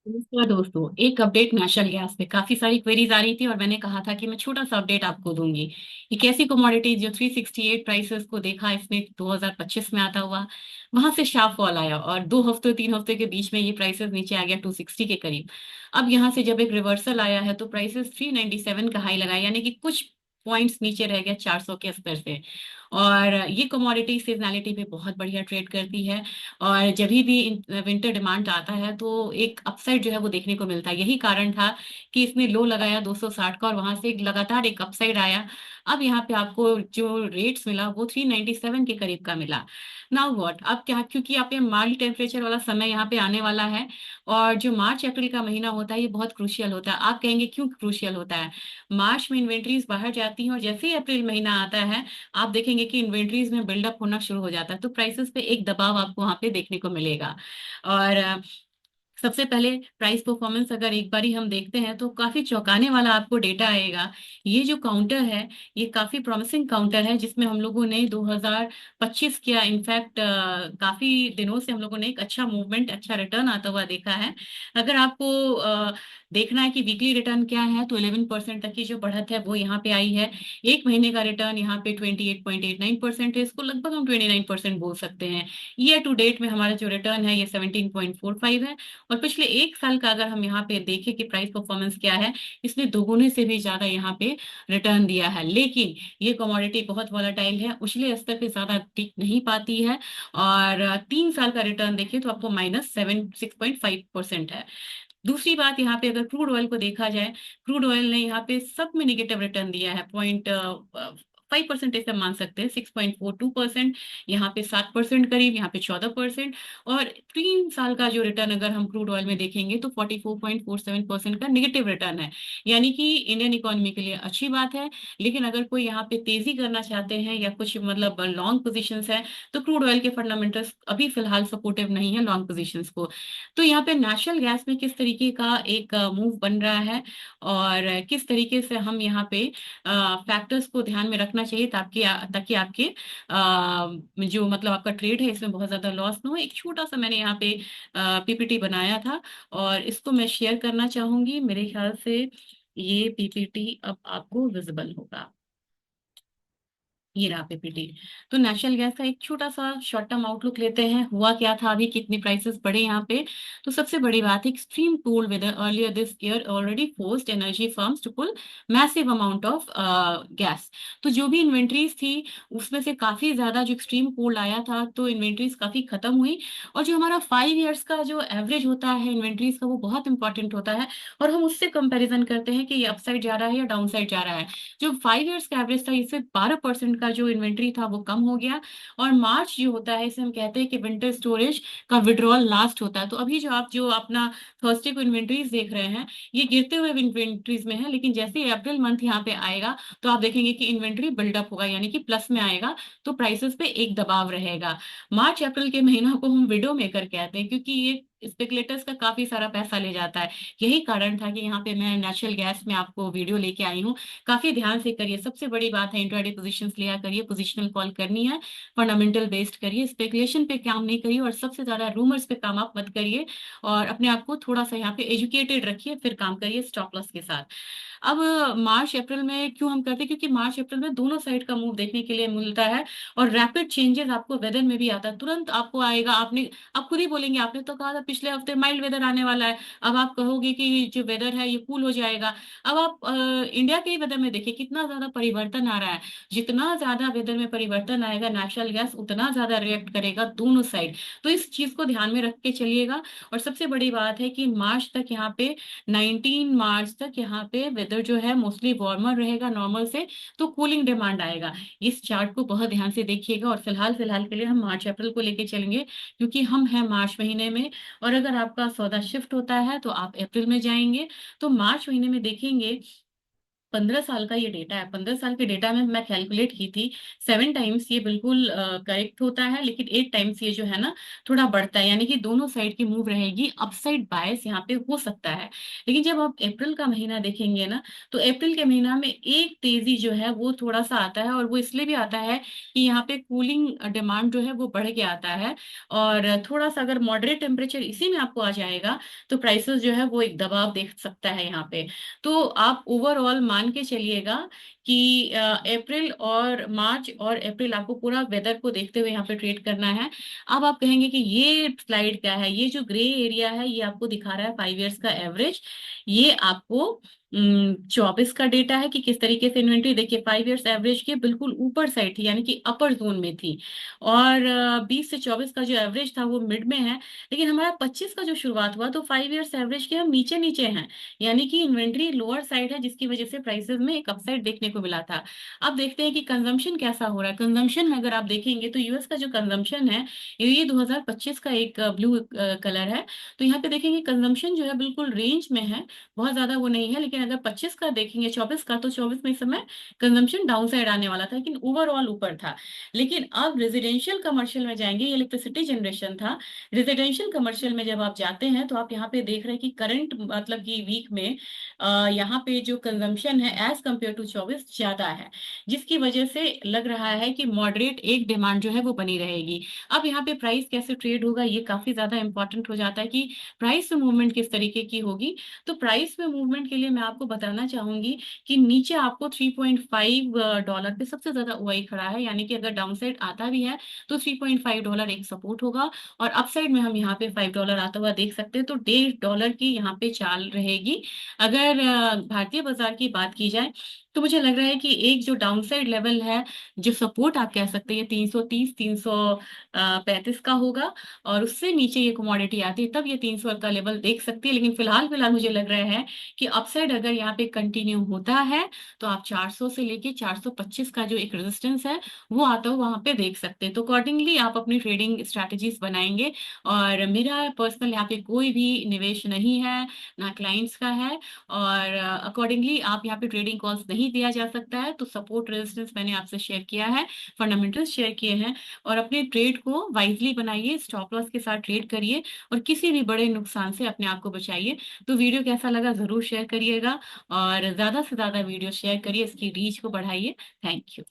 नमस्कार दोस्तों। एक अपडेट नेशनल गैस पे काफी सारी क्वेरीज आ रही थी और मैंने कहा था कि मैं छोटा सा अपडेट आपको दूंगी। एक ऐसी कमोडिटी जो 368 प्राइसेस को देखा इसने 2025 में आता हुआ, वहां से शार्प फॉल आया और 2 हफ्ते 3 हफ्ते के बीच में ये प्राइसेस नीचे आ गया 260 के करीब। अब यहाँ से जब एक रिवर्सल आया है तो प्राइसेस 397 का हाई लगाया, यानी कि कुछ पॉइंट्स नीचे रह गया 400 के स्तर से। और ये कमोडिटी सीजनैलिटी पे बहुत बढ़िया ट्रेड करती है। और जब भी विंटर डिमांड आता है तो एक अपसाइड जो है वो देखने को मिलता है। यही कारण था कि इसने लो लगाया 260 का और वहां से एक लगातार एक अपसाइड आया। अब यहाँ पे आपको जो रेट्स मिला वो 397 के करीब का मिला। नाउ व्हाट, अब क्या, क्योंकि आप ये माइल्ड टेम्परेचर वाला समय यहाँ पे आने वाला है और जो मार्च अप्रैल का महीना होता है ये बहुत क्रूशियल होता है। आप कहेंगे क्यों क्रूशियल होता है? मार्च में इन्वेंट्रीज बाहर जाती हैं और जैसे ही अप्रैल महीना आता है आप देखेंगे कि इन्वेंट्रीज में बिल्डअप होना शुरू हो जाता है, तो प्राइसेस पे एक दबाव आपको वहां पे देखने को मिलेगा। और सबसे पहले प्राइस परफॉर्मेंस अगर एक बारी हम देखते हैं तो काफी चौंकाने वाला आपको डेटा आएगा। ये जो काउंटर है ये काफी प्रॉमिसिंग काउंटर है, जिसमें हम लोगों ने 2025 किया, इनफैक्ट काफी दिनों से हम लोगों ने एक अच्छा मूवमेंट, अच्छा रिटर्न आता हुआ देखा है। अगर आपको देखना है कि वीकली रिटर्न क्या है तो 11% तक की जो बढ़त है वो यहाँ पे आई है। एक महीने का रिटर्न यहाँ पे 28.89% है, इसको लगभग हम 29% बोल सकते हैं। ईयर टू डेट में हमारा जो रिटर्न है ये 17.45 है। और पिछले एक साल का अगर हम यहाँ पे देखें कि प्राइस परफॉर्मेंस क्या है, इसने दोगुने से भी ज्यादा यहाँ पे रिटर्न दिया है। लेकिन ये कमोडिटी बहुत वॉलेटाइल है, उछले स्तर पे ज्यादा टिक नहीं पाती है। और 3 साल का रिटर्न देखिए तो आपको -6.5% है। दूसरी बात, यहाँ पे अगर क्रूड ऑयल को देखा जाए, क्रूड ऑयल ने यहाँ पे सब में निगेटिव रिटर्न दिया है। 5% ऐसे मान सकते हैं, 6.42%, यहाँ पे 7% करीब, यहाँ पे 14%। और 3 साल का जो रिटर्न अगर हम क्रूड ऑयल में देखेंगे तो 44.47% का निगेटिव रिटर्न है। यानी कि इंडियन इकोनॉमी के लिए अच्छी बात है। लेकिन अगर कोई यहाँ पे तेजी करना चाहते हैं या कुछ मतलब लॉन्ग पोजिशन है तो क्रूड ऑयल के फंडामेंटल्स अभी फिलहाल सपोर्टिव नहीं है लॉन्ग पोजिशन को। तो यहाँ पे नेशनल गैस में किस तरीके का एक मूव बन रहा है और किस तरीके से हम यहाँ पे फैक्टर्स को ध्यान में रखना चाहिए ताकि ताकि आपके जो मतलब आपका ट्रेड है इसमें बहुत ज्यादा लॉस ना हो, एक छोटा सा मैंने यहाँ पे पीपीटी बनाया था और इसको मैं शेयर करना चाहूंगी। मेरे ख्याल से ये पीपीटी अब आपको विजिबल होगा। ये रहा पीपीटी। तो नेशनल गैस का एक छोटा सा शॉर्ट टर्म आउटलुक लेते हैं, हुआ क्या था, अभी कितनी प्राइसेस बढ़े यहाँ पे। तो सबसे बड़ी बात है, extreme cold weather earlier this year already forced energy firms to pull massive amount of gas. तो जो भी इन्वेंट्रीज थी उसमें से काफी ज्यादा जो एक्सट्रीम कोल्ड आया था तो इन्वेंट्रीज काफी खत्म हुई। और जो हमारा 5 ईयर्स का जो एवरेज होता है इन्वेंट्रीज का वो बहुत इंपॉर्टेंट होता है। और हम उससे कंपैरिजन करते हैं कि ये अपसाइड जा रहा है या डाउन साइड जा रहा है। जो 5 ईयर्स का एवरेज था इससे 12% का जो इन्वेंट्री था वो कम हो गया। और मार्च जो होता है इसे हम कहते हैं कि विंटर स्टोरेज का विड्रॉल लास्ट होता है। तो अभी जो आप जो अपना थर्सडे को इन्वेंट्रीज देख रहे हैं ये गिरते हुए इन्वेंट्रीज में है, लेकिन जैसे ही अप्रैल मंथ यहाँ पे आएगा तो आप देखेंगे कि इन्वेंट्री बिल्डअप होगा, यानी कि प्लस में आएगा। तो प्राइसेस पे एक दबाव रहेगा। मार्च अप्रैल के महीना को हम विडो मेकर कहते हैं क्योंकि ये स्पेकुलेटर्स का काफी सारा पैसा ले जाता है। यही कारण था कि यहाँ पे मैं नेचुरल गैस में आपको वीडियो लेके आई हूँ। काफी ध्यान से करिए, सबसे बड़ी बात है इंट्राडे पोजीशंस लिया करिए, पोजीशनल कॉल करनी है, फंडामेंटल बेस्ड करिए, स्पेकुलेशन पे काम नहीं करिए और सबसे ज्यादा रूमर्स पे काम आप मत करिए। और अपने आप को थोड़ा सा यहाँ पे एजुकेटेड रखिए, फिर काम करिए स्टॉप लॉस के साथ। अब मार्च अप्रैल में क्यों हम करते हैं, क्योंकि मार्च अप्रैल में दोनों साइड का मूव देखने के लिए मिलता है। और रैपिड चेंजेस आपको वेदर में भी आता है, तुरंत आपको आएगा। आपने, आप खुद ही बोलेंगे, आपने तो कहा था पिछले हफ्ते माइल्ड वेदर आने वाला है, अब आप कहोगे कि जो वेदर है ये कूल हो जाएगा। अब आप इंडिया के ही वेदर में देखिए कितना ज्यादा परिवर्तन आ रहा है। जितना ज्यादा वेदर में परिवर्तन आएगा नेचुरल गैस उतना ज्यादा रिएक्ट करेगा दोनों साइड। तो इस चीज को ध्यान में रख के चलिएगा। और सबसे बड़ी बात है कि मार्च तक यहाँ पे 19 मार्च तक यहाँ पे वेदर जो है मोस्टली वार्मर रहेगा नॉर्मल से। तो कूलिंग डिमांड आएगा। इस चार्ट को बहुत ध्यान से देखिएगा और फिलहाल फिलहाल के लिए हम मार्च अप्रैल को लेके चलेंगे क्योंकि हम हैं मार्च महीने में। और अगर आपका सौदा शिफ्ट होता है तो आप अप्रैल में जाएंगे। तो मार्च महीने में देखेंगे 15 साल का ये डेटा है। 15 साल के डेटा में मैं कैलकुलेट की थी, 7 टाइम्स ये बिल्कुल करेक्ट होता है, लेकिन 8 टाइम्स ये जो है ना थोड़ा बढ़ता है, यानी कि दोनों साइड की मूव रहेगी, अपसाइड बायस यहाँ पे हो सकता है। लेकिन जब आप अप्रैल का महीना देखेंगे ना, तो अप्रैल के महीना में एक तेजी जो है वो थोड़ा सा आता है, और वो इसलिए भी आता है कि यहाँ पे कूलिंग डिमांड जो है वो बढ़ के आता है। और थोड़ा सा अगर मॉडरेट टेम्परेचर इसी में आपको आ जाएगा, तो प्राइसेस जो है वो एक दबाव देख सकता है यहाँ पे। तो आप ओवरऑल मान के चलिएगा कि अप्रैल और मार्च और अप्रैल आपको पूरा वेदर को देखते हुए यहाँ पे ट्रेड करना है। अब आप कहेंगे कि ये स्लाइड क्या है, ये जो ग्रे एरिया है ये आपको दिखा रहा है 5 ईयर्स का एवरेज। ये आपको 24 का डेटा है कि किस तरीके से इन्वेंट्री, देखिए 5 ईयर्स एवरेज के बिल्कुल ऊपर साइड थी, यानी कि अपर जोन में थी। और 20 से 24 का जो एवरेज था वो मिड में है। लेकिन हमारा 25 का जो शुरुआत हुआ, तो 5 ईयर्स एवरेज के हम नीचे नीचे हैं, यानी कि इन्वेंट्री लोअर साइड है, जिसकी वजह से प्राइसेस में एक अपसाइड देखने को मिला था। अब देखते हैं कि कंजम्पशन कैसा हो रहा है। कंजम्पशन में अगर आप देखेंगे तो यूएस का जो कंजम्पशन है, ये 2025 का एक ब्लू कलर है। तो यहाँ पे देखेंगे कंजम्पशन जो है बिल्कुल रेंज में है, बहुत ज्यादा वो नहीं है। लेकिन अगर 25 का देखेंगे, 24 का, तो 24 में इस समय कंजम्पशन डाउन साइड आने वाला था, लेकिन ओवरऑल ऊपर था। लेकिन अब रेजिडेंशियल कमर्शियल में जाएंगे, ये इलेक्ट्रिसिटी जनरेशन था। रेजिडेंशियल कमर्शियल में जब आप जाते हैं तो आप यहाँ पे देख रहे हैं कि करंट मतलब कि वीक में यहाँ पे जो कंजम्पशन है एज कम्पेयर टू 24 ज्यादा है, जिसकी वजह से लग रहा है कि मॉडरेट एक डिमांड जो है वो बनी रहेगी। अब यहाँ पे प्राइस कैसे ट्रेड होगा, ये काफी ज्यादा इंपॉर्टेंट हो जाता है कि प्राइस में मूवमेंट किस तरीके की होगी। तो प्राइस में मूवमेंट के लिए मैं आपको बताना चाहूंगी कि नीचे आपको $3.5 पे सबसे ज्यादा ओआई खड़ा है, यानी कि अगर डाउन साइड आता भी है तो $3.5 एक सपोर्ट होगा, और अपसाइड में हम यहाँ पे $5 आता हुआ देख सकते हैं। तो $1.5 की यहाँ पे चाल रहेगी। अगर भारतीय बाजार की बात की जाए, तो मुझे लग रहा है कि एक जो डाउनसाइड लेवल है, जो सपोर्ट आप कह सकते हैं, 330 335 का होगा। और उससे नीचे ये कमोडिटी आती है तब ये 300 का लेवल देख सकती है। लेकिन फिलहाल फिलहाल मुझे लग रहा है कि अपसाइड अगर यहाँ पे कंटिन्यू होता है, तो आप 400 से लेके 425 का जो एक रेजिस्टेंस है वो आता हुआ वहां पे देख सकते हैं। तो अकॉर्डिंगली आप अपनी ट्रेडिंग स्ट्रैटेजीज बनाएंगे। और मेरा पर्सनल यहाँ पे कोई भी निवेश नहीं है, ना क्लाइंट्स का है, और अकॉर्डिंगली आप यहाँ पे ट्रेडिंग कॉल्स नहीं दिया जा सकता है। तो सपोर्ट रेजिस्टेंस मैंने आपसे शेयर किया है, फंडामेंटल्स शेयर किए हैं, और अपने ट्रेड को वाइजली बनाइए, स्टॉप लॉस के साथ ट्रेड करिए, और किसी भी बड़े नुकसान से अपने आप को बचाइए। तो वीडियो कैसा लगा जरूर शेयर करिएगा, और ज्यादा से ज्यादा वीडियो शेयर करिए, इसकी रीच को बढ़ाइए। Thank you.